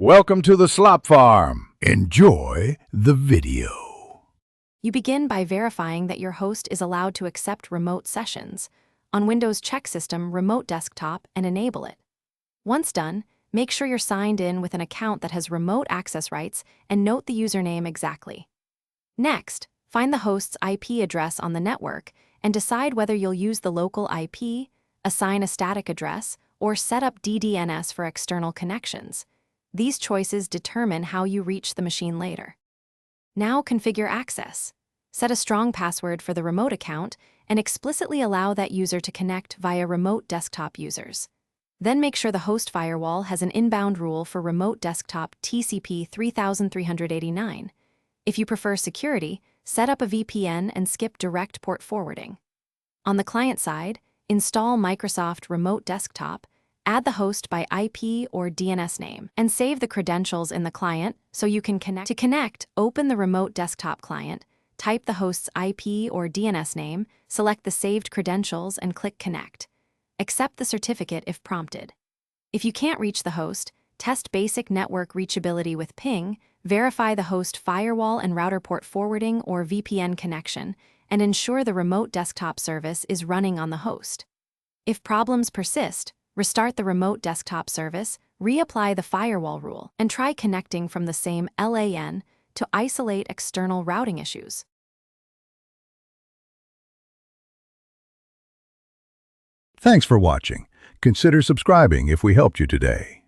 Welcome to the Slop Farm. Enjoy the video. You begin by verifying that your host is allowed to accept remote sessions. On Windows, check System, Remote Desktop, and enable it. Once done, make sure you're signed in with an account that has remote access rights and note the username exactly. Next, find the host's IP address on the network and decide whether you'll use the local IP, assign a static address, or set up DDNS for external connections. These choices determine how you reach the machine later. Now configure access. Set a strong password for the remote account and explicitly allow that user to connect via remote desktop users. Then make sure the host firewall has an inbound rule for remote desktop TCP 3389. If you prefer security, set up a VPN and skip direct port forwarding. On the client side, install Microsoft Remote Desktop, add the host by IP or DNS name, and save the credentials in the client so you can connect. To connect, open the remote desktop client, type the host's IP or DNS name, select the saved credentials, and click Connect. Accept the certificate if prompted. If you can't reach the host, test basic network reachability with ping, verify the host firewall and router port forwarding or VPN connection, and ensure the remote desktop service is running on the host. If problems persist, restart the remote desktop service, reapply the firewall rule, and try connecting from the same LAN to isolate external routing issues. Thanks for watching. Consider subscribing if we helped you today.